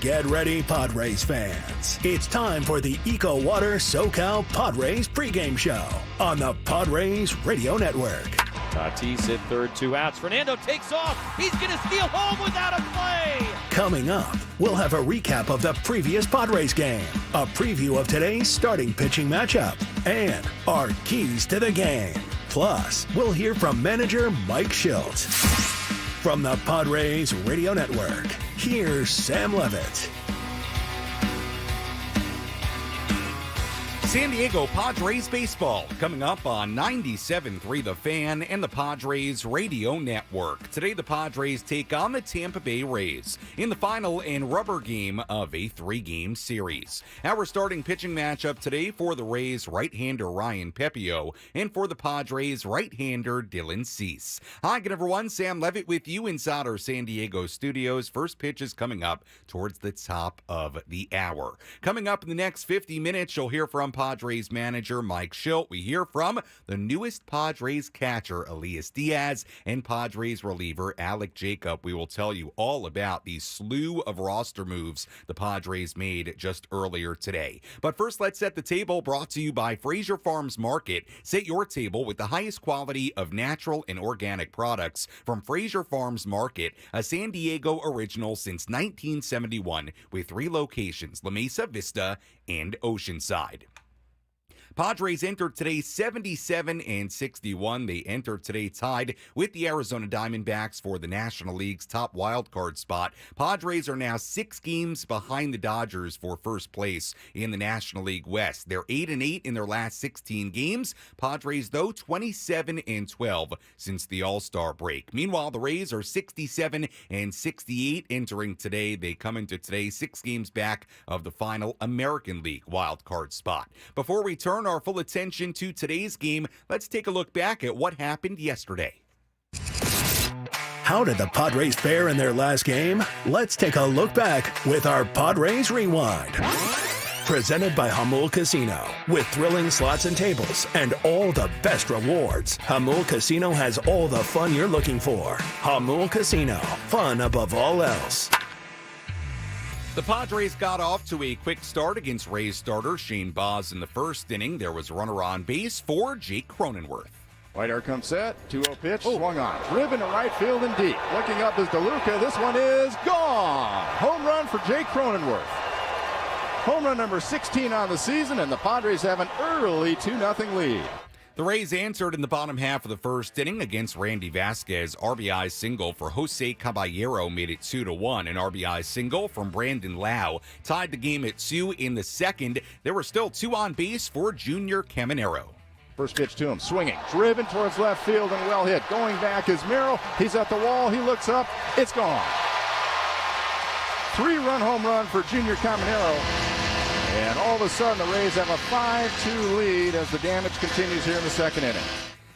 Get ready, Padres fans. It's time for the EcoWater SoCal Padres pregame show on the Padres Radio Network. Tatis hit third, 2 outs. Fernando takes off. He's going to steal home without a play. Coming up, we'll have a recap of the previous Padres game, a preview of today's starting pitching matchup, and our keys to the game. Plus, we'll hear from manager Mike Shildt. From the Padres Radio Network, here's Sam Levitt. San Diego Padres baseball coming up on 97.3 The Fan and the Padres Radio Network. Today the Padres take on the Tampa Bay Rays in the final and rubber game of a 3-game series. Our starting pitching matchup today for the Rays, right-hander Ryan Pepiot, and for the Padres, right-hander Dylan Cease. Hi again everyone, Sam Levitt with you inside our San Diego studios. First pitch is coming up towards the top of the hour. Coming up in the next 50 minutes, you'll hear from Padres manager Mike Shildt. We hear from the newest Padres catcher, Elias Diaz, and Padres reliever, Alek Jacob. We will tell you all about the slew of roster moves the Padres made just earlier today. But first, let's set the table, brought to you by Fraser Farms Market. Set your table with the highest quality of natural and organic products from Fraser Farms Market, a San Diego original since 1971 with 3 locations, La Mesa, Vista, and Oceanside. Padres entered today 77-61. They entered today tied with the Arizona Diamondbacks for the National League's top wildcard spot. Padres are now 6 games behind the Dodgers for first place in the National League West. They're 8-8 in their last 16 games. Padres, though, 27-12 since the All-Star break. Meanwhile, the Rays are 67-68 entering today. They come into today 6 games back of the final American League wildcard spot. Before we turn our full attention to today's game, let's take a look back at what happened yesterday. How did the Padres fare in their last game? Let's take a look back with our Padres Rewind. Presented by Hamul Casino. With thrilling slots and tables and all the best rewards, Hamul Casino has all the fun you're looking for. Hamul Casino, fun above all else. The Padres got off to a quick start against Rays starter Shane Baz in the first inning. There was a runner on base for Jake Cronenworth. Whitehair comes set, 2-0 pitch, swung on, driven to right field and deep. Looking up is DeLuca, this one is gone! Home run for Jake Cronenworth. Home run number 16 on the season, and the Padres have an early 2-0 lead. The Rays answered in the bottom half of the first inning against Randy Vasquez. RBI single for Jose Caballero made it 2-1. An RBI single from Brandon Lau tied the game at 2 in the second. There were still 2 on base for Junior Caminero. First pitch to him, swinging, driven towards left field and well hit. Going back is Merrill. He's at the wall. He looks up. It's gone. 3-run home run for Junior Caminero. And all of a sudden, the Rays have a 5-2 lead as the damage continues here in the second inning.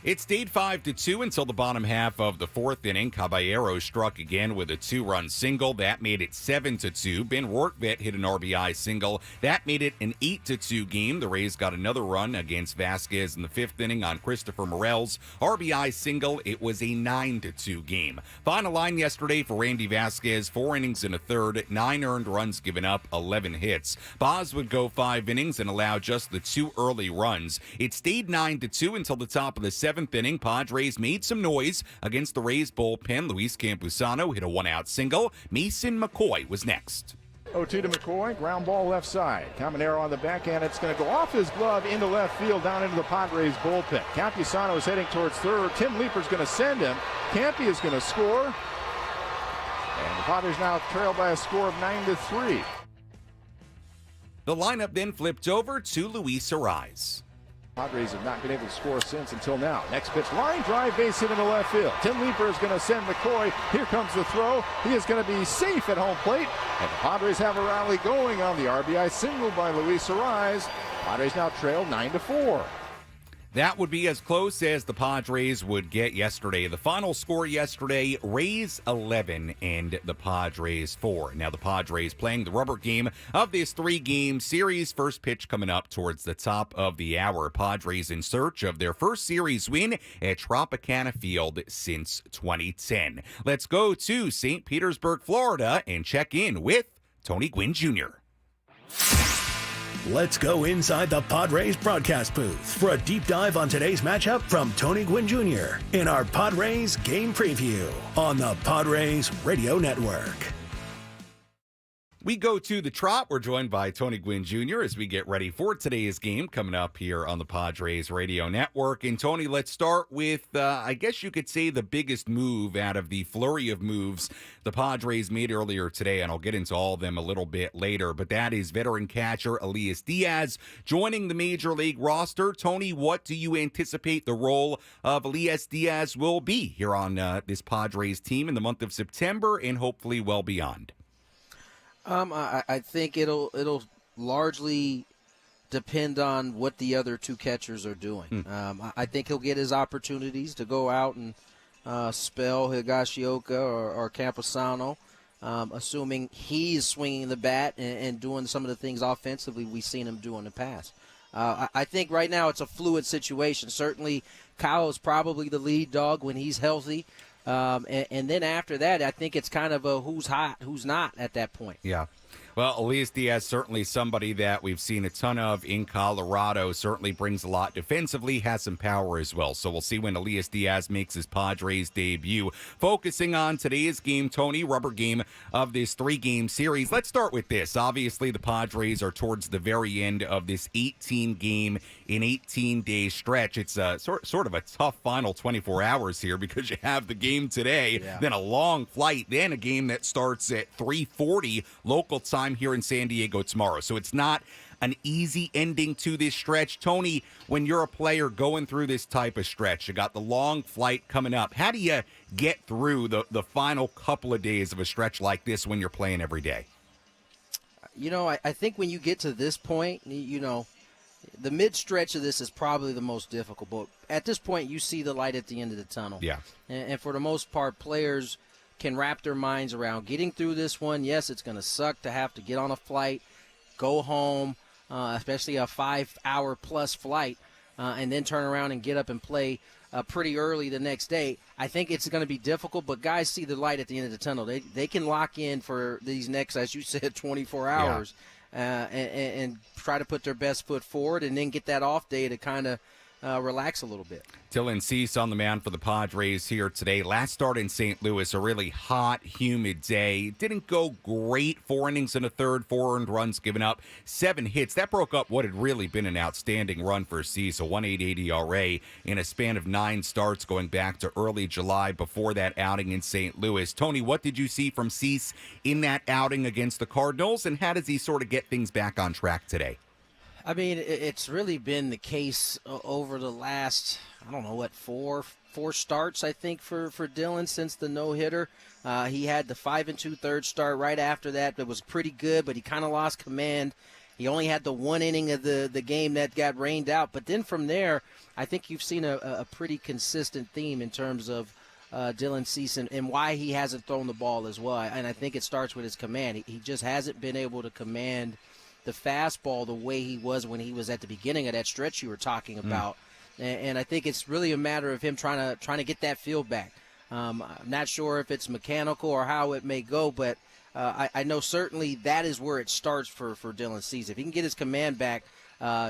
It stayed 5-2 until the bottom half of the fourth inning. Caballero struck again with a 2-run single. That made it 7-2. Ben Rortvedt hit an RBI single. That made it an 8-2 game. The Rays got another run against Vasquez in the fifth inning on Christopher Morel's RBI single. It was a 9-2 game. Final line yesterday for Randy Vasquez, 4 innings and a third, 9 earned runs given up, 11 hits. Baz would go 5 innings and allow just the 2 early runs. It stayed 9-2 until the top of the seventh inning. Padres made some noise against the Rays bullpen. Luis Campusano hit a 1-out single. Mason McCoy was next. 0-2 to McCoy, ground ball left side. Caminero on the backhand. It's going to go off his glove into left field down into the Padres bullpen. Campusano is heading towards third. Tim Leeper's going to send him. Campy is going to score. And the Padres now trail by a score of 9-3. The lineup then flipped over to Luis Arraez. Padres have not been able to score since until now. Next pitch, line drive, base hit into left field. Tim Leeper is going to send McCoy. Here comes the throw. He is going to be safe at home plate. And the Padres have a rally going on the RBI single by Luis Arraez. Padres now trail 9-4. That would be as close as the Padres would get yesterday. The final score yesterday, Rays 11 and the Padres 4. Now the Padres playing the rubber game of this 3-game series. First pitch coming up towards the top of the hour. Padres in search of their first series win at Tropicana Field since 2010. Let's go to St. Petersburg, Florida, and check in with Tony Gwynn Jr. Let's go inside the Padres broadcast booth for a deep dive on today's matchup from Tony Gwynn Jr. in our Padres game preview on the Padres Radio Network. We go to the Trot. We're joined by Tony Gwynn Jr. as we get ready for today's game coming up here on the Padres Radio Network. And Tony, let's start with, I guess you could say, the biggest move out of the flurry of moves the Padres made earlier today, and I'll get into all of them a little bit later. But that is veteran catcher Elias Diaz joining the Major League roster. Tony, what do you anticipate the role of Elias Diaz will be here on this Padres team in the month of September and hopefully well beyond? I think it'll largely depend on what the other two catchers are doing. I think he'll get his opportunities to go out and spell Higashioka or Camposano, assuming he's swinging the bat and doing some of the things offensively we've seen him do in the past. I think right now it's a fluid situation. Certainly Kyle is probably the lead dog when he's healthy. And then after that, I think it's kind of a who's hot, who's not at that point. Yeah. Well, Elias Diaz, certainly somebody that we've seen a ton of in Colorado, certainly brings a lot defensively, has some power as well. So we'll see when Elias Diaz makes his Padres debut. Focusing on today's game, Tony, rubber game of this 3-game series. Let's start with this. Obviously, the Padres are towards the very end of this 18-game in 18-day stretch. It's sort of a tough final 24 hours here because you have the game today, then a long flight, then a game that starts at 3:40 local time here in San Diego tomorrow. So it's not an easy ending to this stretch. Tony, when you're a player going through this type of stretch, you got the long flight coming up. How do you get through the final couple of days of a stretch like this when you're playing every day? You know, I think when you get to this point, you know, the mid-stretch of this is probably the most difficult. But at this point, you see the light at the end of the tunnel. Yeah. And for the most part, players can wrap their minds around getting through this one. Yes, it's going to suck to have to get on a flight, go home, especially a 5-hour-plus flight, and then turn around and get up and play pretty early the next day. I think it's going to be difficult, but guys see the light at the end of the tunnel. They can lock in for these next, as you said, 24 hours and try to put their best foot forward and then get that off day to kind of relax a little bit. Dylan Cease on the mound for the Padres here today. Last start in St. Louis, a really hot, humid day. Didn't go great. 4 innings and a third, 4 earned runs given up, 7 hits. That broke up what had really been an outstanding run for Cease, a 1.88 ERA in a span of 9 starts going back to early July before that outing in St. Louis. Tony, what did you see from Cease in that outing against the Cardinals, and how does he sort of get things back on track today? I mean, it's really been the case over the last, I don't know, what, four starts, I think, for Dylan since the no-hitter. He had the 5 2/3 start right after that was pretty good, but he kind of lost command. He only had the 1 inning of the game that got rained out. But then from there, I think you've seen a pretty consistent theme in terms of Dylan Cease and why he hasn't thrown the ball as well. And I think it starts with his command. He just hasn't been able to command the fastball the way he was when he was at the beginning of that stretch you were talking about. And I think it's really a matter of him trying to get that feel back. I'm not sure if it's mechanical or how it may go, but I know certainly that is where it starts for Dylan Cease. If he can get his command back,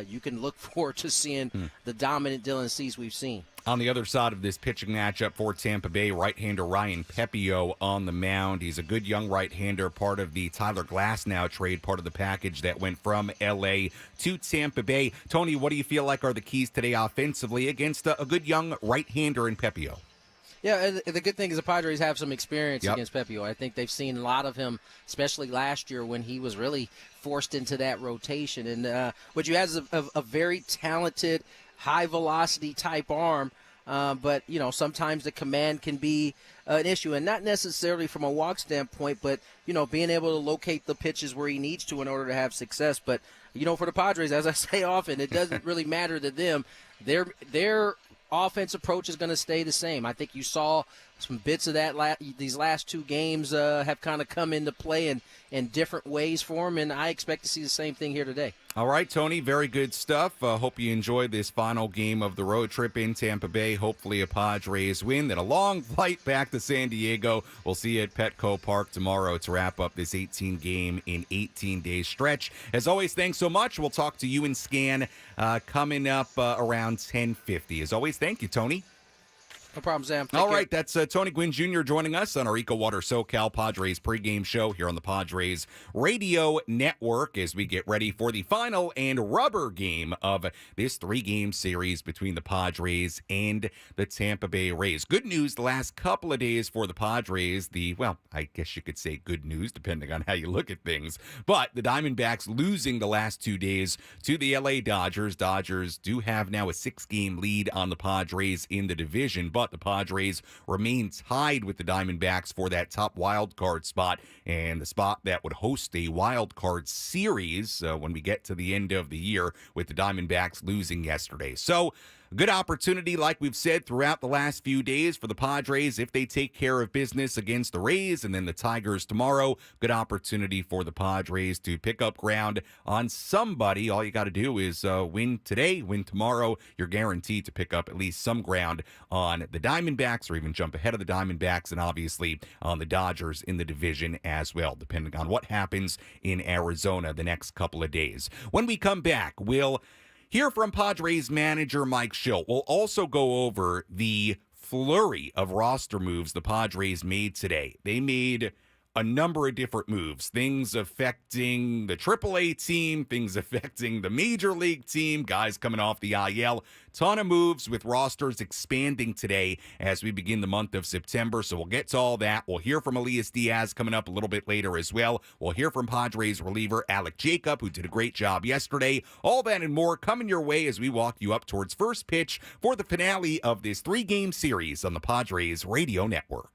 you can look forward to seeing the dominant Dylan Cease we've seen. On the other side of this pitching matchup for Tampa Bay, right-hander Ryan Pepiot on the mound. He's a good young right-hander, part of the Tyler Glasnow trade, part of the package that went from L.A. to Tampa Bay. Tony, what do you feel like are the keys today offensively against a good young right-hander in Pepiot? Yeah, the good thing is the Padres have some experience against Pepiot. I think they've seen a lot of him, especially last year when he was really forced into that rotation. And what you have is a very talented, high-velocity type arm, but, you know, sometimes the command can be an issue, and not necessarily from a walk standpoint, but, you know, being able to locate the pitches where he needs to in order to have success. But, you know, for the Padres, as I say often, it doesn't really matter to them. Their offense approach is going to stay the same. I think you saw some bits of that these last two games have kind of come into play in different ways for him, and I expect to see the same thing here today. All right, Tony, very good stuff. Hope you enjoyed this final game of the road trip in Tampa Bay. Hopefully a Padres win. Then a long flight back to San Diego. We'll see you at Petco Park tomorrow to wrap up this 18-game in 18-day stretch. As always, thanks so much. We'll talk to you and Scan coming up around 10:50. As always, thank you, Tony. No problem, Sam. Take All care. right, that's Tony Gwynn Jr. joining us on our EcoWater SoCal Padres pregame show here on the Padres Radio Network as we get ready for the final and rubber game of this 3-game series between the Padres and the Tampa Bay Rays. Good news the last couple of days for the Padres. I guess you could say good news depending on how you look at things. But the Diamondbacks losing the last 2 days to the LA Dodgers. Dodgers do have now a 6-game lead on the Padres in the division, but the Padres remain tied with the Diamondbacks for that top wild card spot and the spot that would host a wild card series when we get to the end of the year with the Diamondbacks losing yesterday. So good opportunity, like we've said throughout the last few days for the Padres if they take care of business against the Rays and then the Tigers tomorrow. Good opportunity for the Padres to pick up ground on somebody. All you got to do is win today, win tomorrow. You're guaranteed to pick up at least some ground on the Diamondbacks or even jump ahead of the Diamondbacks and obviously on the Dodgers in the division as well, depending on what happens in Arizona the next couple of days. When we come back, we'll hear from Padres manager Mike Shildt. We'll also go over the flurry of roster moves the Padres made today. They made a number of different moves, things affecting the AAA team, things affecting the Major League team, guys coming off the IL. Ton of moves with rosters expanding today as we begin the month of September. So we'll get to all that. We'll hear from Elias Diaz coming up a little bit later as well. We'll hear from Padres reliever Alek Jacob, who did a great job yesterday. All that and more coming your way as we walk you up towards first pitch for the finale of this 3-game series on the Padres Radio Network.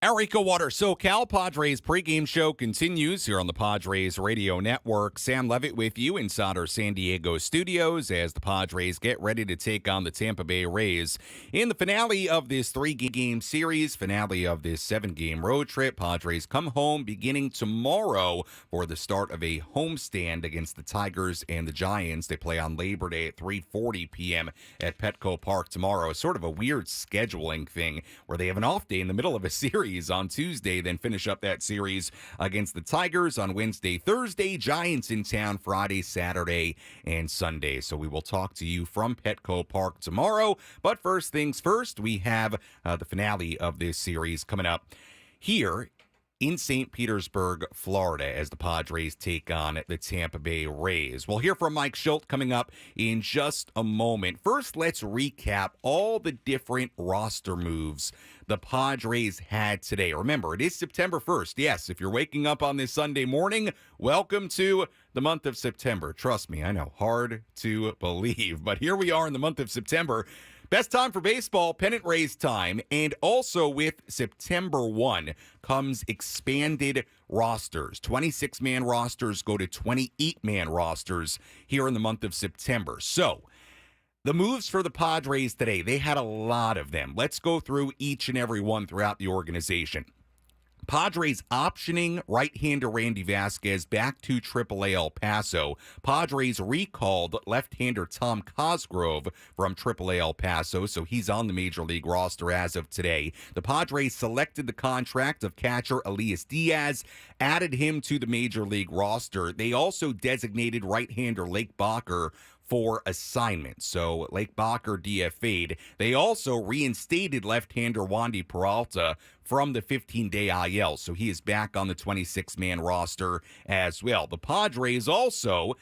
Our EcoWater SoCal Padres pregame show continues here on the Padres Radio Network. Sam Levitt with you inside our San Diego studios as the Padres get ready to take on the Tampa Bay Rays. In the finale of this 3-game series, finale of this 7-game road trip, Padres come home beginning tomorrow for the start of a homestand against the Tigers and the Giants. They play on Labor Day at 3:40 p.m. at Petco Park tomorrow. Sort of a weird scheduling thing where they have an off day in the middle of a series on Tuesday, then finish up that series against the Tigers on Wednesday, Thursday, Giants in town Friday, Saturday, and Sunday. So we will talk to you from Petco Park tomorrow. But first things first, we have the finale of this series coming up here in St. Petersburg, Florida, as the Padres take on the Tampa Bay Rays. We'll hear from Mike Shildt coming up in just a moment. First, let's recap all the different roster moves the Padres had today. Remember, it is September 1st. Yes, if you're waking up on this Sunday morning, welcome to the month of September. Trust me, I know, hard to believe, but here we are in the month of September. Best time for baseball, pennant race time, and also with September 1 comes expanded rosters. 26-man rosters go to 28-man rosters here in the month of September. So, the moves for the Padres today, they had a lot of them. Let's go through each and every one throughout the organization. Padres optioning right-hander Randy Vasquez back to AAA El Paso. Padres recalled left-hander Tom Cosgrove from AAA El Paso, so he's on the Major League roster as of today. The Padres selected the contract of catcher Elias Diaz, added him to the Major League roster. They also designated right-hander Lake Bacher for assignment. So Lake Bacher DFA'd. They also reinstated left-hander Wandy Peralta from the 15-day IL, so he is back on the 26-man roster as well. The Padres also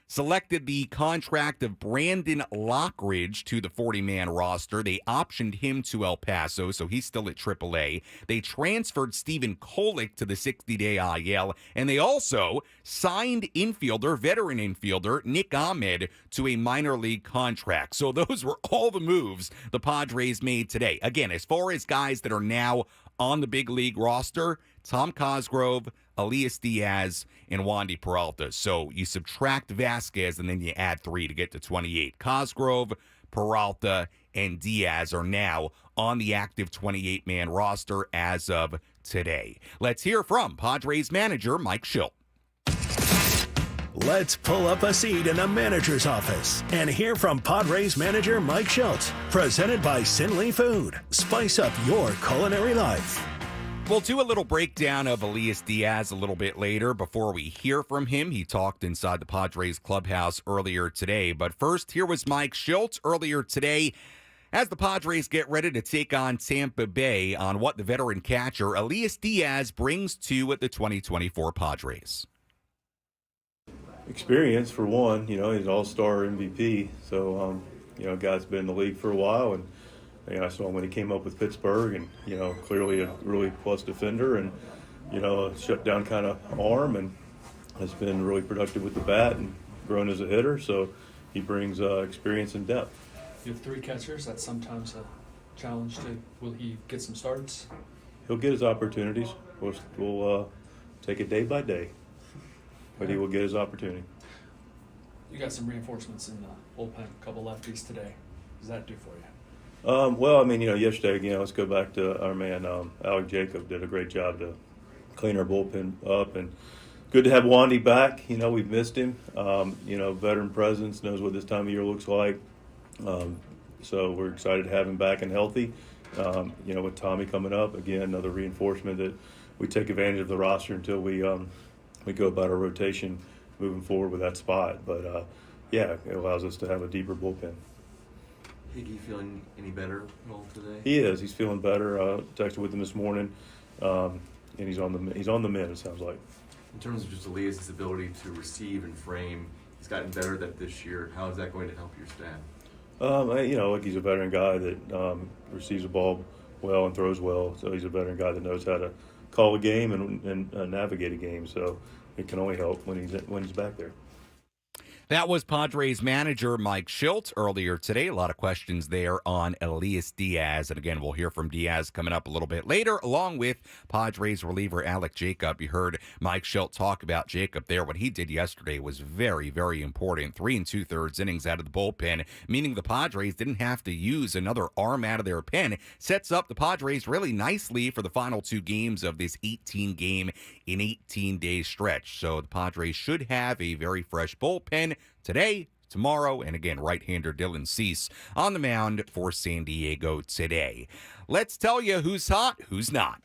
selected the contract of Brandon Lockridge to the 40-man roster. They optioned him to El Paso, so he's still at AAA. They transferred Stephen Kolek to the 60-day IL, and they also signed veteran infielder Nick Ahmed to a minor league contract. So those were all the moves the Padres made today. Again, as far as guys that are now on the big league roster, Tom Cosgrove, Elias Diaz, and Wandy Peralta. So you subtract Vasquez, and then you add 3 to get to 28. Cosgrove, Peralta, and Diaz are now on the active 28-man roster as of today. Let's hear from Padres manager Mike Shildt. Let's pull up a seat in the manager's office and hear from Padres manager Mike Shildt. Presented by Sinley Food. Spice up your culinary life. We'll do a little breakdown of Elias Diaz a little bit later. Before we hear from him, he talked inside the Padres clubhouse earlier today. But first, here was Mike Shildt earlier today as the Padres get ready to take on Tampa Bay on what the veteran catcher Elias Diaz brings to the 2024 Padres. Experience for one, he's an all-star MVP, so guy's been in the league for a while, and I saw him when he came up with Pittsburgh, and clearly a really plus defender, and a shutdown kind of arm, and has been really productive with the bat and grown as a hitter. So he brings experience and depth. You have 3 catchers. That's sometimes a challenge too. Will he get some starts? He'll get his opportunities. We'll take it day by day. But he will get his opportunity. You got some reinforcements in the bullpen, a couple lefties today. What does that do for you? Yesterday, let's go back to our man, Alek Jacob did a great job to clean our bullpen up. And good to have Wandy back. We've missed him. Veteran presence, knows what this time of year looks like. So we're excited to have him back and healthy. With Tommy coming up, again, another reinforcement that we take advantage of the roster until we go about our rotation moving forward with that spot. But, it allows us to have a deeper bullpen. Higgy feeling any better at all today? He is. He's feeling better. Texted with him this morning, and he's on the mend, it sounds like. In terms of just Elias' ability to receive and frame, he's gotten better at that this year. How is that going to help your staff? He's a veteran guy that receives the ball well and throws well. So he's a veteran guy that knows how to call a game and navigate a game. So it can only help when he's back there. That was Padres manager Mike Shildt earlier today. A lot of questions there on Elias Diaz. And again, we'll hear from Diaz coming up a little bit later, along with Padres reliever Alek Jacob. You heard Mike Shildt talk about Jacob there. What he did yesterday was very, very important. 3 2/3 innings out of the bullpen, meaning the Padres didn't have to use another arm out of their pen. Sets up the Padres really nicely for the final 2 games of this 18-game in 18-day stretch. So the Padres should have a very fresh bullpen today, tomorrow, and again, right-hander Dylan Cease on the mound for San Diego today. Let's tell you who's hot, who's not.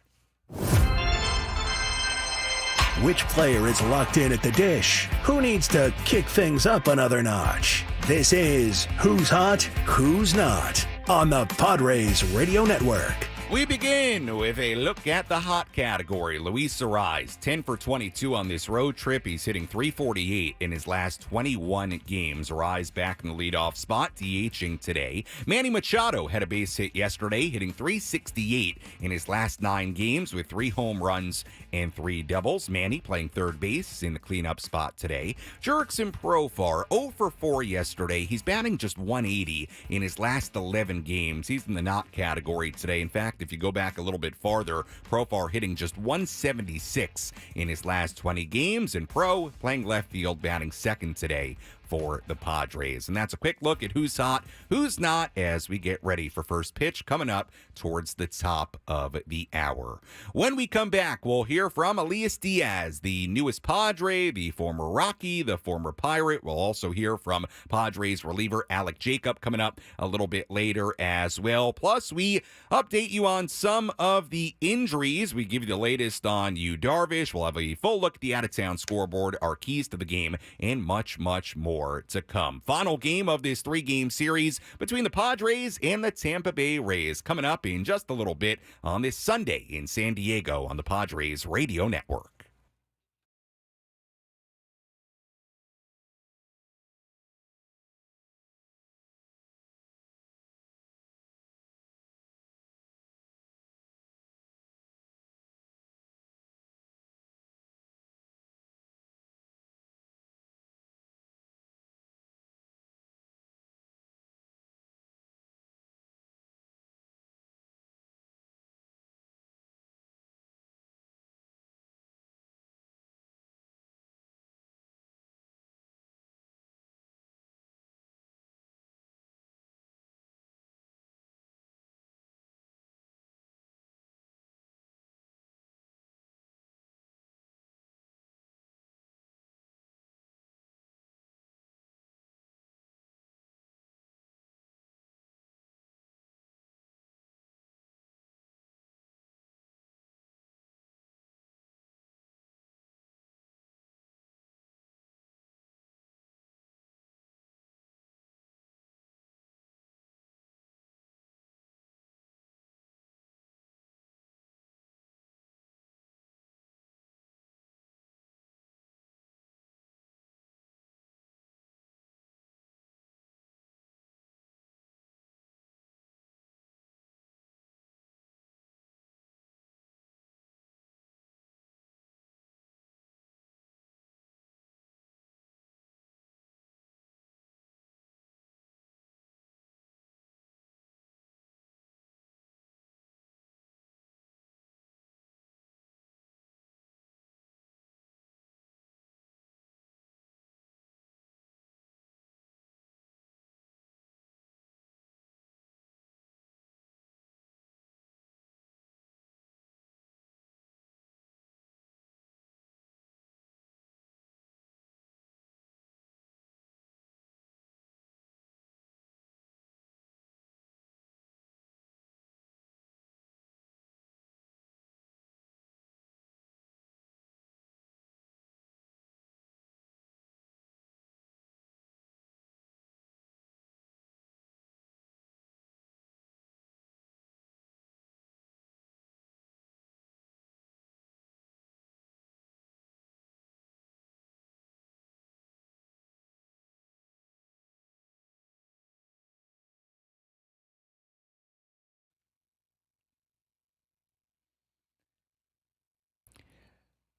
Which player is locked in at the dish? Who needs to kick things up another notch? This is Who's Hot, Who's Not on the Padres Radio Network. We begin with a look at the hot category. Luis Arraez, 10 for 22 on this road trip. He's hitting .348 in his last 21 games. Arraez back in the leadoff spot, DHing today. Manny Machado had a base hit yesterday, hitting .368 in his last 9 games with 3 home runs and 3 doubles. Manny playing third base in the cleanup spot today. Jurickson Profar, 0 for 4 yesterday. He's batting just .180 in his last 11 games. He's in the not category today. In fact, if you go back a little bit farther, Profar hitting just .176 in his last 20 games, and Pro playing left field, batting second today for the Padres. And that's a quick look at who's hot, who's not, as we get ready for first pitch coming up towards the top of the hour. When we come back, we'll hear from Elias Diaz, the newest Padre, the former Rocky, the former Pirate. We'll also hear from Padres reliever Alek Jacob coming up a little bit later as well. Plus, we update you on some of the injuries. We give you the latest on Yu Darvish. We'll have a full look at the out-of-town scoreboard, our keys to the game, and much, much more to come. Final game of this 3-game series between the Padres and the Tampa Bay Rays coming up in just a little bit on this Sunday in San Diego on the Padres Radio Network.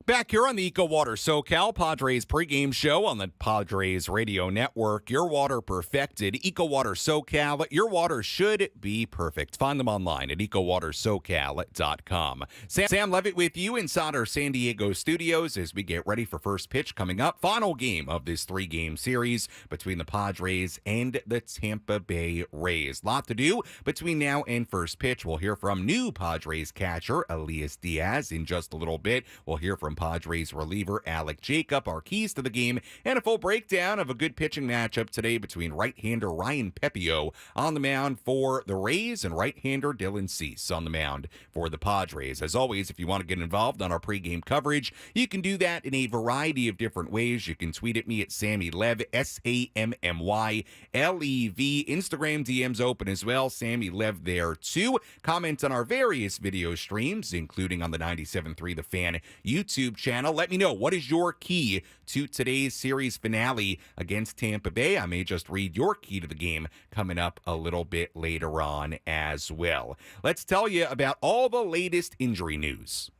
Back here on the EcoWater SoCal Padres pregame show on the Padres radio network. Your water perfected. EcoWater SoCal. Your water should be perfect. Find them online at EcoWaterSoCal.com. Sam Levitt with you inside our San Diego studios as we get ready for first pitch coming up. Final game of this 3-game series between the Padres and the Tampa Bay Rays. Lot to do between now and first pitch. We'll hear from new Padres catcher Elias Diaz in just a little bit. We'll hear from Padres reliever Alek Jacob, our keys to the game, and a full breakdown of a good pitching matchup today between right-hander Ryan Pepiot on the mound for the Rays and right-hander Dylan Cease on the mound for the Padres. As always, if you want to get involved on our pregame coverage, you can do that in a variety of different ways. You can tweet at me at SammyLev, SammyLev. Instagram DMs open as well, Sammy Lev there too. Comment on our various video streams, including on the 97.3 The Fan YouTube channel. Let me know, what is your key to today's series finale against Tampa Bay? I may just read your key to the game coming up a little bit later on as well. Let's tell you about all the latest injury news.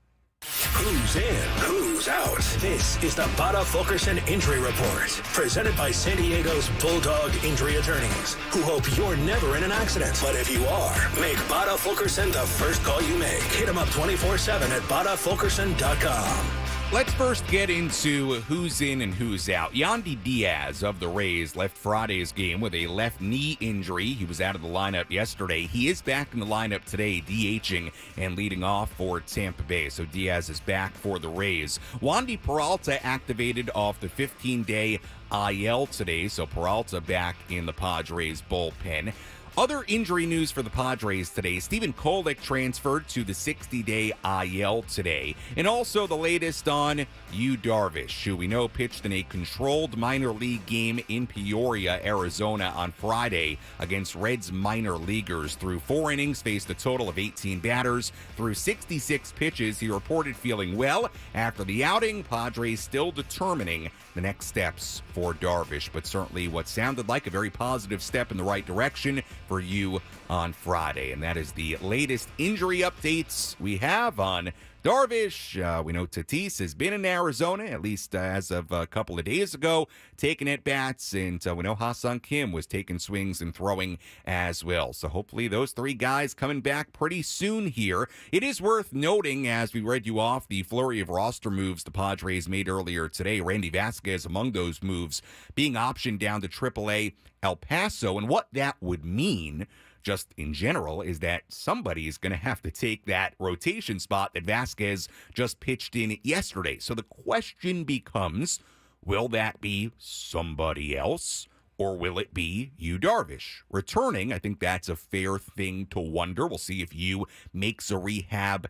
Who's in, who's out? This is the Bada Fulkerson Injury Report, presented by San Diego's Bulldog Injury Attorneys, who hope you're never in an accident. But if you are, make Bada Fulkerson the first call you make. Hit them up 24/7 at BadaFulkerson.com. Let's first get into who's in and who's out. Elias Diaz of the Rays left Friday's game with a left knee injury. He was out of the lineup yesterday. He is back in the lineup today, DHing and leading off for Tampa Bay. So Diaz is back for the Rays. Wandy Peralta activated off the 15-day IL today. So Peralta back in the Padres bullpen. Other injury news for the Padres today. Stephen Kolek transferred to the 60-day IL today. And also the latest on Yu Darvish, who we know pitched in a controlled minor league game in Peoria, Arizona on Friday against Reds minor leaguers. Through 4 innings, faced a total of 18 batters. Through 66 pitches, he reported feeling well. After the outing, Padres still determining the next steps for Darvish, but certainly what sounded like a very positive step in the right direction for you on Friday. And that is the latest injury updates we have on Darvish. We know Tatis has been in Arizona, at least as of a couple of days ago, taking at bats, and we know Ha-Seong Kim was taking swings and throwing as well. So hopefully those 3 guys coming back pretty soon here. It is worth noting, as we read you off the flurry of roster moves the Padres made earlier today, Randy Vasquez among those moves, being optioned down to AAA El Paso, and what that would mean just in general is that somebody is going to have to take that rotation spot that Vasquez just pitched in yesterday. So the question becomes, will that be somebody else, or will it be Yu Darvish returning? I think that's a fair thing to wonder. We'll see if Yu makes a rehab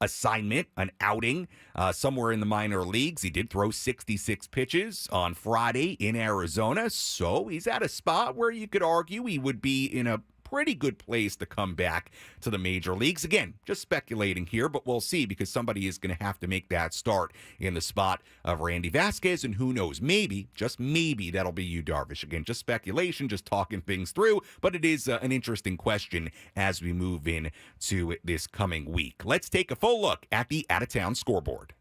assignment, an outing somewhere in the minor leagues. He did throw 66 pitches on Friday in Arizona, so he's at a spot where you could argue he would be in a pretty good place to come back to the major leagues. Again, just speculating here, but we'll see, because somebody is going to have to make that start in the spot of Randy Vasquez, and who knows, maybe, just maybe, that'll be Yu Darvish. Again, just speculation, just talking things through, but it is an interesting question as we move in to this coming week. Let's take a full look at the out-of-town scoreboard.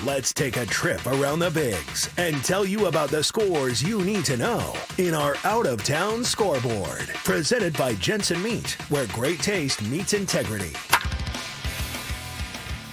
Let's take a trip around the Bigs and tell you about the scores you need to know in our out-of-town scoreboard. Presented by Jensen Meat, where great taste meets integrity.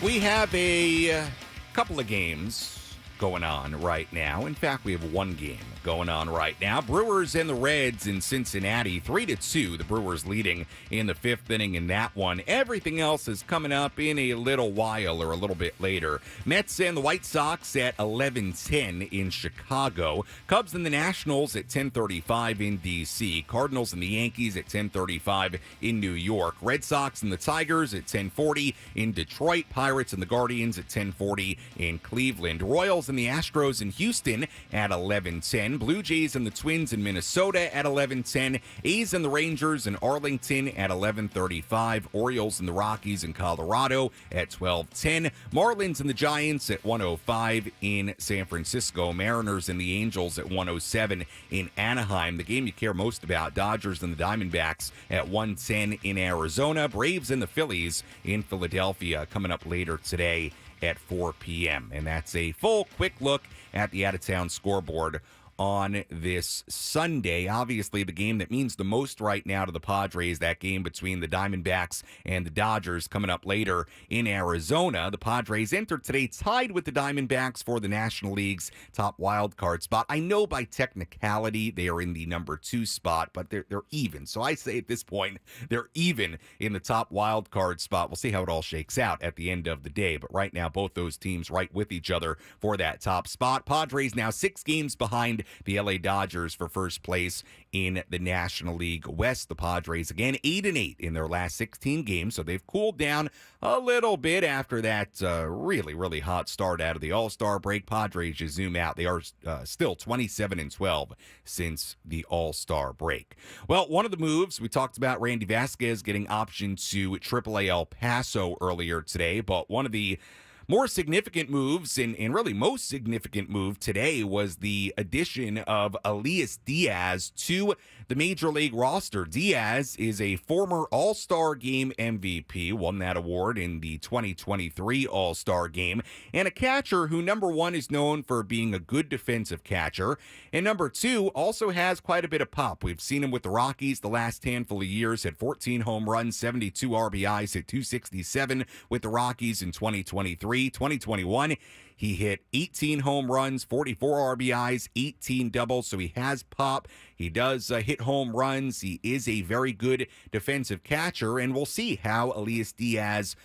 We have a couple of games going on right now. In fact, we have one game going on right now. Brewers and the Reds in Cincinnati, 3-2. The Brewers leading in the 5th inning in that one. Everything else is coming up in a little while, or a little bit later. Mets and the White Sox at 11:10 in Chicago. Cubs and the Nationals at 10:35 in D.C. Cardinals and the Yankees at 10:35 in New York. Red Sox and the Tigers at 10:40 in Detroit. Pirates and the Guardians at 10:40 in Cleveland. Royals and the Astros in Houston at 11:10. 11:10. Blue Jays and the Twins in Minnesota at 11:10. A's and the Rangers in Arlington at 11:35. Orioles and the Rockies in Colorado at 12:10. Marlins and the Giants at 1:05 in San Francisco. Mariners and the Angels at 1:07 in Anaheim. The game you care most about, Dodgers and the Diamondbacks at 1:10 in Arizona. Braves and the Phillies in Philadelphia coming up later today at 4 p.m. And that's a full quick look at the out-of-town scoreboard on this Sunday. Obviously, the game that means the most right now to the Padres, that game between the Diamondbacks and the Dodgers coming up later in Arizona. The Padres entered today tied with the Diamondbacks for the National League's top wild card spot. I know by technicality they are in the number 2 spot, but they're even. So I say at this point, they're even in the top wild card spot. We'll see how it all shakes out at the end of the day. But right now, both those teams right with each other for that top spot. Padres now 6 games behind the LA Dodgers for first place in the National League West. The Padres, again, 8-8 in their last 16 games, so they've cooled down a little bit after that really, really hot start out of the All-Star break. Padres just zoom out. They are still 27-12 since the All-Star break. Well, one of the moves, we talked about Randy Vasquez getting optioned to AAA El Paso earlier today, but one of the more significant moves, and really most significant move today, was the addition of Elias Diaz to the Major League roster. Diaz is a former All-Star Game MVP, won that award in the 2023 All-Star Game, and a catcher who, number 1, is known for being a good defensive catcher, and number 2, also has quite a bit of pop. We've seen him with the Rockies the last handful of years, had 14 home runs, 72 RBIs, hit 267 with the Rockies in 2023. 2021, he hit 18 home runs, 44 RBIs, 18 doubles, so he has pop. He does hit home runs. He is a very good defensive catcher, and we'll see how Elias Diaz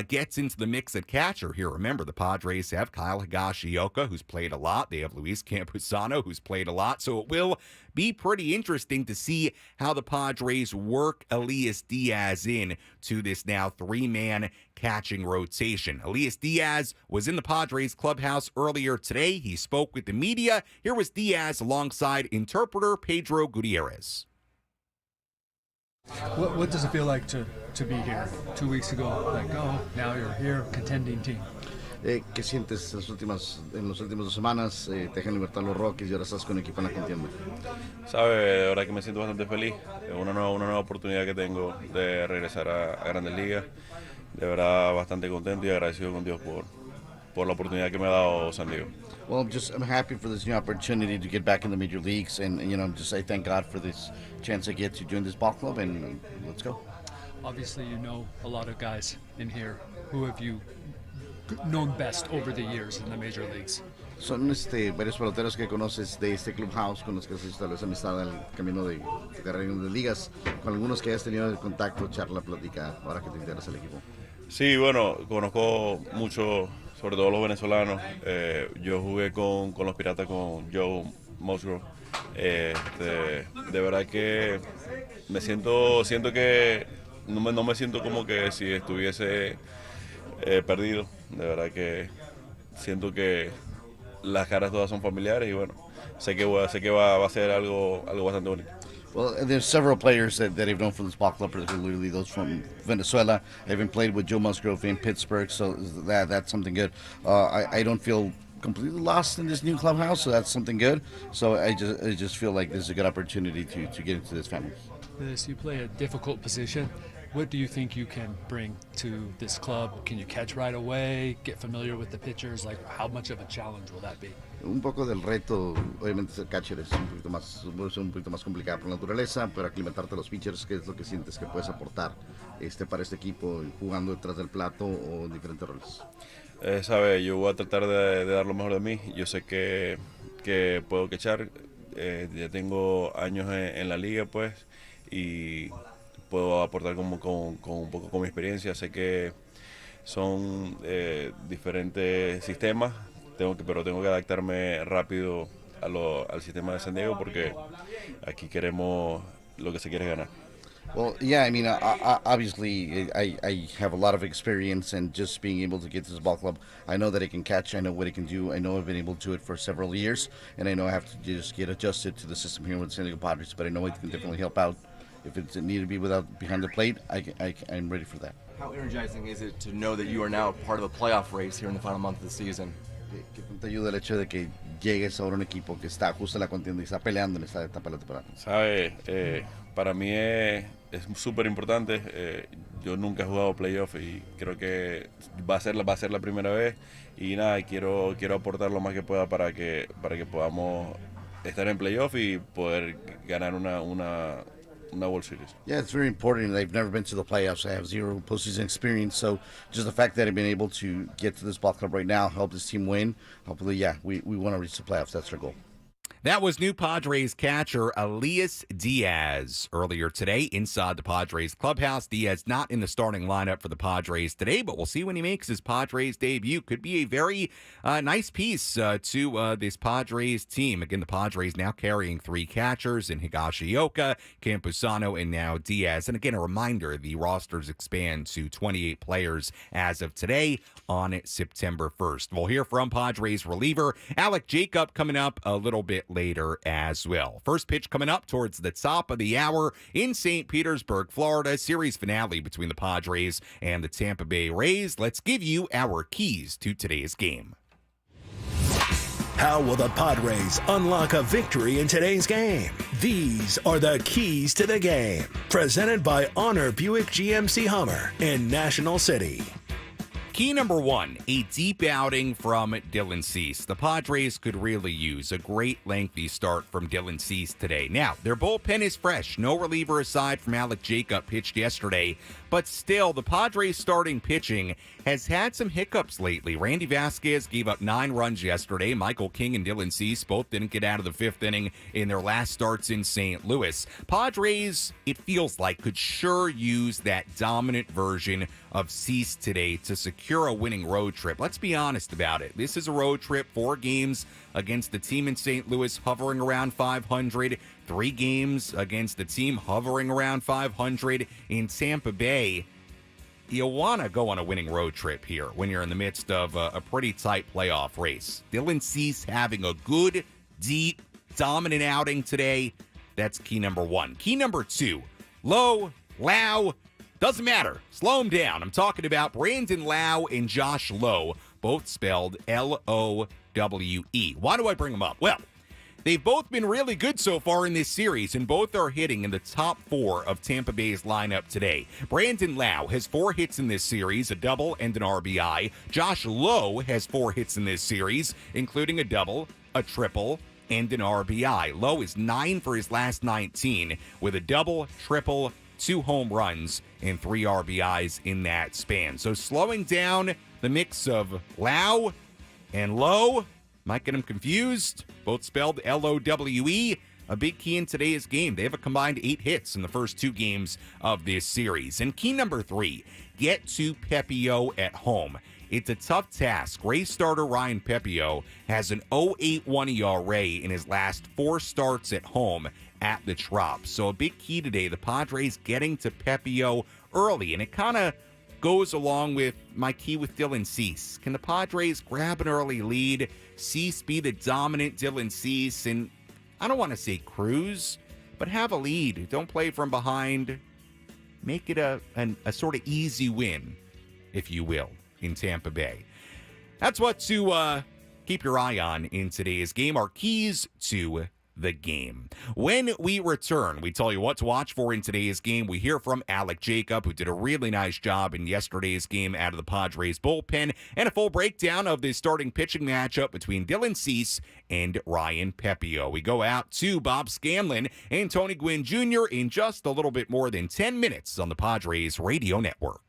gets into the mix at catcher here. Remember, the Padres have Kyle Higashioka, who's played a lot. They have Luis Campusano, who's played a lot. So it will be pretty interesting to see how the Padres work Elias Diaz in to this now 3-man catching rotation. Elias Diaz was in the Padres clubhouse earlier today. He spoke with the media. Here was Diaz alongside interpreter Pedro Gutierrez. What does it feel like to be here? 2 weeks ago, like, oh, now you're here, contending team. ¿Qué sientes en las últimas 2 semanas? Te dejan libertad los Rockies y ahora estás con un equipo en la contienda. Sabe, de verdad que me siento bastante feliz. Es una nueva oportunidad que tengo de regresar a Grandes Ligas. De verdad bastante contento y agradecido con Dios por la oportunidad que me ha dado San Diego. Well, I'm happy for this new opportunity to get back in the major leagues, and I thank God for this chance I get to join this ball club, and let's go. Obviously, you know a lot of guys in here. Who have you known best over the years in the major leagues? Son varios peloteros que conoces de este clubhouse, con los que has establecido amistad en el camino de tu carrera en las ligas, con algunos que has tenido el contacto, charla, plática, ahora que te integras al equipo. Sí, bueno, conozco mucho, sobre todo los venezolanos. Yo jugué con los Piratas, con Joe Musgrove. De verdad que siento que no me siento como que si estuviese perdido. De verdad que siento que las caras todas son familiares y bueno, sé que va a ser algo bastante bonito. Well, there's several players that I've known from this ball club, particularly those from Venezuela. I even played with Joe Musgrove in Pittsburgh, so that's something good. I don't feel completely lost in this new clubhouse, so that's something good. So I just feel like this is a good opportunity to get into this family. You play a difficult position. What do you think you can bring to this club? Can you catch right away, get familiar with the pitchers? Like, how much of a challenge will that be? Un poco del reto, obviamente ser catcher es un poquito más complicado por naturaleza, pero aclimatarte a los pitchers, ¿qué es lo que sientes que puedes aportar para este equipo jugando detrás del plato o en diferentes roles? Sabe, yo voy a tratar de dar lo mejor de mí. Yo sé que puedo catchar. Ya tengo años en la liga, pues, y puedo aportar con un poco con mi experiencia. Sé que son diferentes sistemas, pero tengo que adaptarme rápido al sistema de San Diego porque aquí queremos, lo que se quiere es ganar. Well, yeah, I mean, obviously, I have a lot of experience, and just being able to get to this ball club, I know that it can catch. I know what it can do. I know I've been able to do it for several years, and I know I have to just get adjusted to the system here with the San Diego Padres. But I know it can definitely help out. If it's needed to be without behind the plate, I'm ready for that. How energizing is it to know that you are now part of the playoff race here in the final month of the season? ¿Qué tanto ayuda el hecho de que llegues ahora a un equipo que está justo en la contienda y está peleando en esta etapa de la temporada? ¿Sabe? Para mí es súper importante. Yo nunca he jugado playoff y creo que va a ser la primera vez. Y nada, quiero aportar lo más que pueda para que podamos estar en playoff y poder ganar una World Series. Yeah, it's very important. I've never been to the playoffs. I have zero postseason experience. So just the fact that I've been able to get to this ball club right now, help this team win. Hopefully, yeah, we want to reach the playoffs. That's our goal. That was new Padres catcher Elias Diaz earlier today inside the Padres clubhouse. Diaz not in the starting lineup for the Padres today, but we'll see when he makes his Padres debut. Could be a very nice piece to this Padres team. Again, the Padres now carrying three catchers in Higashioka, Campusano, and now Diaz. And again, a reminder, the rosters expand to 28 players as of today on September 1st. We'll hear from Padres reliever Alek Jacob coming up a little bit later as well. First pitch coming up towards the top of the hour in St. Petersburg, Florida. Series finale between the Padres and the Tampa Bay Rays. Let's give you our keys to today's game. How will the Padres unlock a victory in today's game? These are the keys to the game. Presented by Honor Buick GMC Hummer in National City. Key number one, a deep outing from Dylan Cease. The Padres could really use a great lengthy start from Dylan Cease today. Now, their bullpen is fresh. No reliever aside from Alek Jacob pitched yesterday. But still, the Padres starting pitching has had some hiccups lately. Randy Vasquez gave up 9 runs yesterday. Michael King and Dylan Cease both didn't get out of the 5th inning in their last starts in St. Louis. Padres, it feels like, could sure use that dominant version of Cease today to secure a winning road trip. Let's be honest about it. This is a road trip, 4 games against the team in St. Louis hovering around 500, 3 games against the team hovering around 500 in Tampa Bay. You want to go on a winning road trip here when you're in the midst of a pretty tight playoff race. Dylan Cease having a good, deep, dominant outing today. That's key number one. Key number 2, Lowe, Lau, doesn't matter. Slow him down. I'm talking about Brandon Lau and Josh Lowe, both spelled Lowe. Why do I bring them up? Well, they've both been really good so far in this series, and both are hitting in the top 4 of Tampa Bay's lineup today. Brandon Lau has 4 hits in this series, a double and an RBI. Josh Lowe has 4 hits in this series, including a double, a triple, and an RBI. Lowe is 9 for his last 19 with a double, triple, 2 home runs, and 3 RBIs in that span. So slowing down the mix of Lau and Lowe might get them confused. Both spelled Lowe. A big key in today's game. They have a combined 8 hits in the first 2 games of this series. And key number 3, get to Pepio at home. It's a tough task. Rays starter Ryan Pepio has an 0.81 ERA in his last 4 starts at home at the Trop. So a big key today, the Padres getting to Pepio early. And it kind of goes along with my key with Dylan Cease. Can the Padres grab an early lead, Cease be the dominant Dylan Cease, and I don't want to say cruise, but have a lead. Don't play from behind. Make it a sort of easy win, if you will, in Tampa Bay. That's what to keep your eye on in today's game. Our keys to the game. When we return, we tell you what to watch for in today's game. We hear from Alek Jacob, who did a really nice job in yesterday's game out of the Padres bullpen, and a full breakdown of the starting pitching matchup between Dylan Cease and Ryan Pepio. We go out to Bob Scanlon and Tony Gwynn Jr. in just a little bit more than 10 minutes on the Padres Radio Network.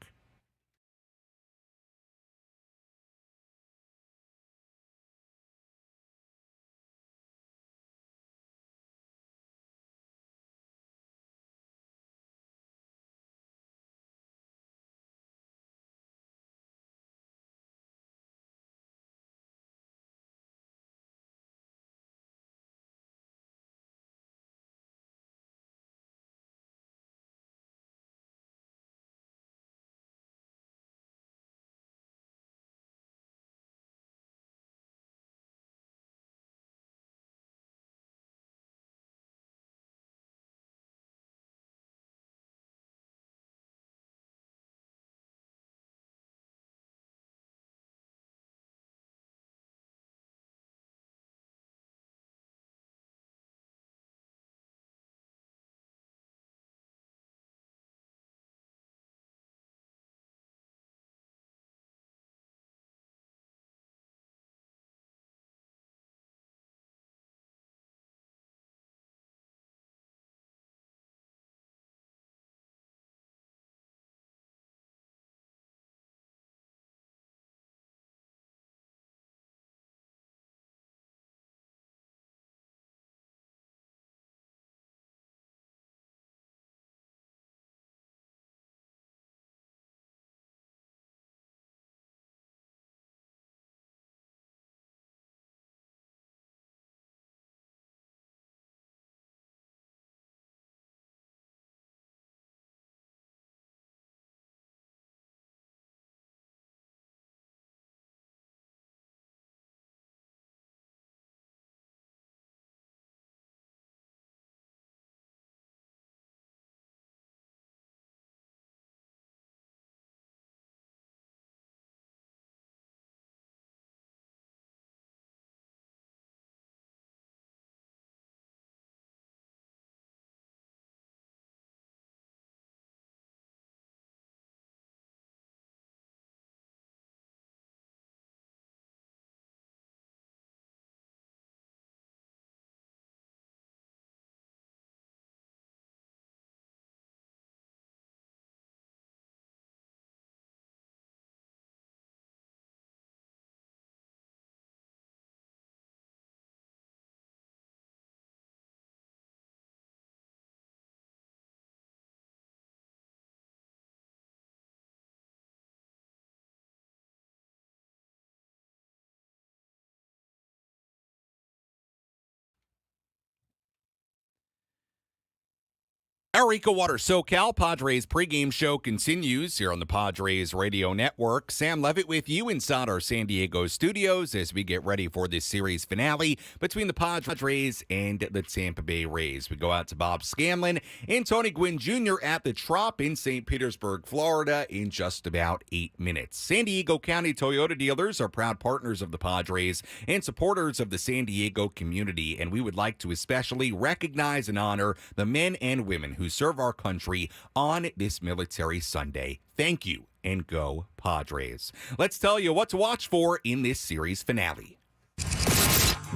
Our EcoWater SoCal Padres pregame show continues here on the Padres Radio Network. Sam Levitt with you inside our San Diego studios as we get ready for this series finale between the Padres and the Tampa Bay Rays. We go out to Bob Scanlon and Tony Gwynn Jr. at the Trop in St. Petersburg, Florida in just about 8 minutes. San Diego County Toyota dealers are proud partners of the Padres and supporters of the San Diego community, and we would like to especially recognize and honor the men and women who serve our country on this Military Sunday. Thank you, and go Padres. Let's tell you what to watch for in this series finale.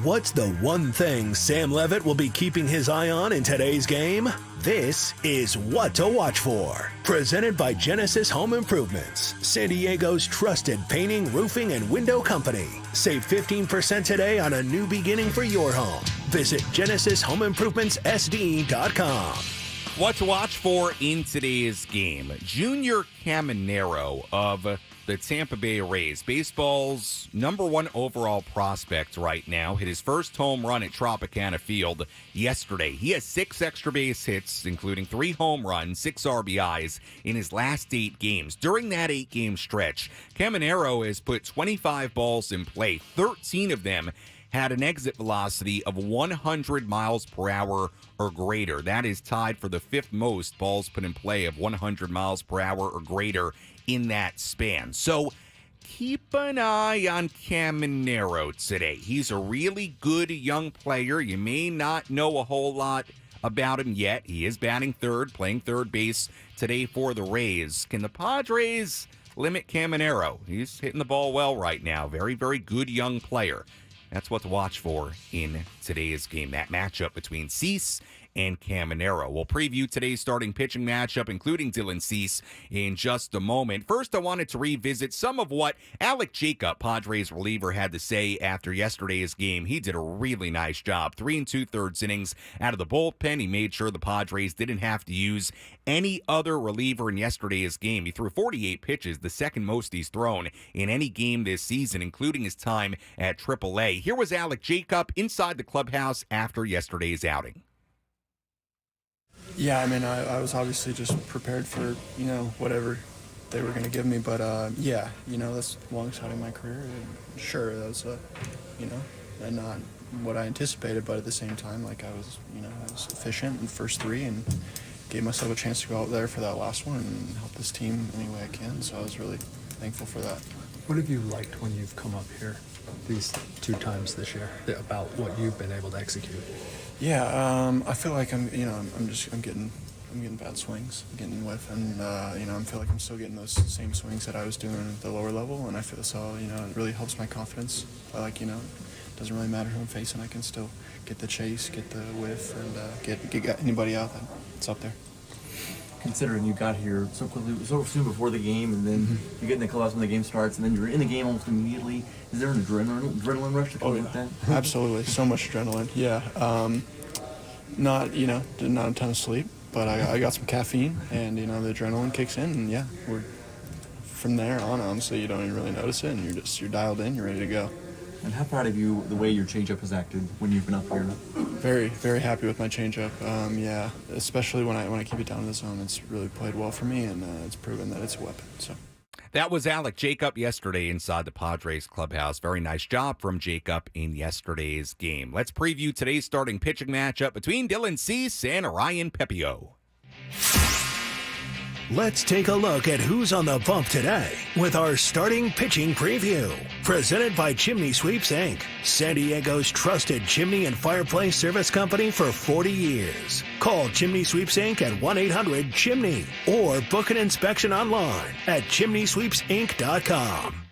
What's the one thing Sam Levitt will be keeping his eye on in today's game? This is What to Watch For. Presented by Genesis Home Improvements, San Diego's trusted painting, roofing, and window company. Save 15% today on a new beginning for your home. Visit GenesisHomeImprovementsSD.com. What to watch for in today's game. Junior Caminero of the Tampa Bay Rays, baseball's #1 overall prospect right now, hit his first home run at Tropicana Field yesterday. He has 6 extra base hits, including 3 home runs, 6 RBIs in his last 8 games. During that 8-game stretch, Caminero has put 25 balls in play. 13 of them had an exit velocity of 100 miles per hour or greater. That is tied for the 5th most balls put in play of 100 miles per hour or greater in that span. So keep an eye on Caminero today. He's a really good young player. You may not know a whole lot about him yet. He is batting third, playing third base today for the Rays. Can the Padres limit Caminero? He's hitting the ball well right now. Very, very good young player. That's what to watch for in today's game, that matchup between Cease and Caminero. We'll preview today's starting pitching matchup, including Dylan Cease, in just a moment. First, I wanted to revisit some of what Alek Jacob, Padres reliever, had to say after yesterday's game. He did a really nice job. 3 2/3 innings out of the bullpen. He made sure the Padres didn't have to use any other reliever in yesterday's game. He threw 48 pitches, the second most he's thrown in any game this season, including his time at AAA. Here was Alek Jacob inside the clubhouse after yesterday's outing. Yeah, I mean, I was obviously just prepared for, whatever they were going to give me. But, yeah, that's alongside of my career. And sure, that was, and not what I anticipated. But at the same time, I was efficient in the first 3 and gave myself a chance to go out there for that last one and help this team any way I can. So I was really thankful for that. What have you liked when you've come up here these 2 times this year about what you've been able to execute? Yeah, I feel like I'm getting bad swings, I'm getting whiff, and I feel like I'm still getting those same swings that I was doing at the lower level, and I feel so, it really helps my confidence. It doesn't really matter who I'm facing, I can still get the chase, get the whiff, and get anybody out that's up there. Considering you got here so quickly, so soon before the game, and then you get in the clubhouse when the game starts, and then you're in the game almost immediately. Is there an adrenaline rush that comes with that? Absolutely, so much adrenaline. Yeah, not a ton of sleep, but I got some caffeine, and the adrenaline kicks in, and yeah, we're from there on. Honestly, you don't even really notice it, and you're dialed in, you're ready to go. And how proud of you the way your changeup has acted when you've been up here? Very, very happy with my changeup. Yeah, especially when I keep it down in the zone, it's really played well for me, and it's proven that it's a weapon. So. That was Alek Jacob yesterday inside the Padres clubhouse. Very nice job from Jacob in yesterday's game. Let's preview today's starting pitching matchup between Dylan Cease and Ryan Pepio. Let's take a look at who's on the bump today with our starting pitching preview. Presented by Chimney Sweeps, Inc., San Diego's trusted chimney and fireplace service company for 40 years. Call Chimney Sweeps, Inc. at 1-800-CHIMNEY or book an inspection online at chimneysweepsinc.com.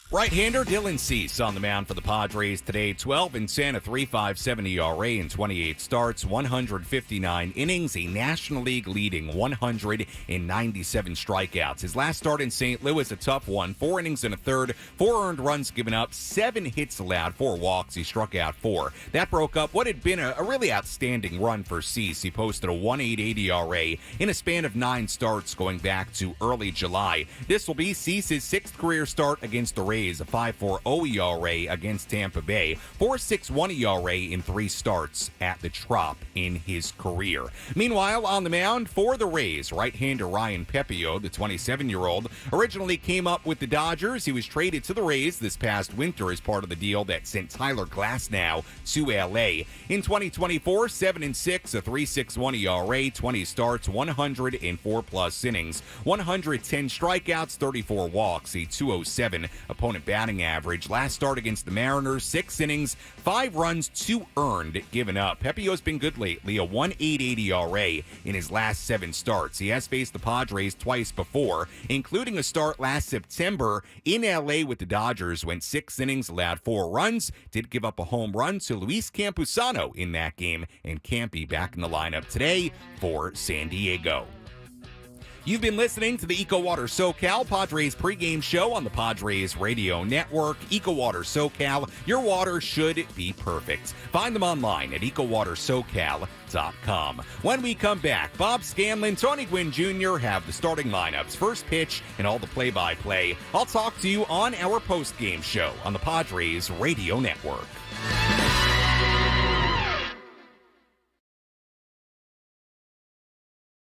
Right-hander Dylan Cease on the mound for the Padres today. 12-10, a 3.57 ERA in 28 starts, 159 innings, a National League leading 197 strikeouts. His last start in St. Louis, a tough one. 4 innings and a third, 4 earned runs given up, 7 hits allowed, 4 walks. He struck out 4. That broke up what had been a really outstanding run for Cease. He posted a 1.88 ERA in a span of 9 starts going back to early July. This will be Cease's 6th career start against the Rays Rays, a 5.40 ERA against Tampa Bay, 4.61 ERA in 3 starts at the Trop in his career. Meanwhile, on the mound for the Rays, right-hander Ryan Pepiot, the 27-year-old, originally came up with the Dodgers. He was traded to the Rays this past winter as part of the deal that sent Tyler Glasnow to L.A. In 2024, 7-6, a 3.61 ERA, 20 starts, 104-plus innings, 110 strikeouts, 34 walks, a 207 opponent batting average. Last start against the Mariners, 6 innings, 5 runs, 2 earned, given up. Pepiot's been good lately, a 1.88 ERA in his last 7 starts. He has faced the Padres twice before, including a start last September in L.A. with the Dodgers. Went 6 innings, allowed 4 runs, did give up a home run to Luis Campusano in that game, and Campy back in the lineup today for San Diego. You've been listening to the EcoWater SoCal Padres pregame show on the Padres Radio Network. EcoWater SoCal, your water should be perfect. Find them online at EcoWaterSoCal.com. When we come back, Bob Scanlon, Tony Gwynn Jr. have the starting lineups, first pitch, and all the play-by-play. I'll talk to you on our postgame show on the Padres Radio Network.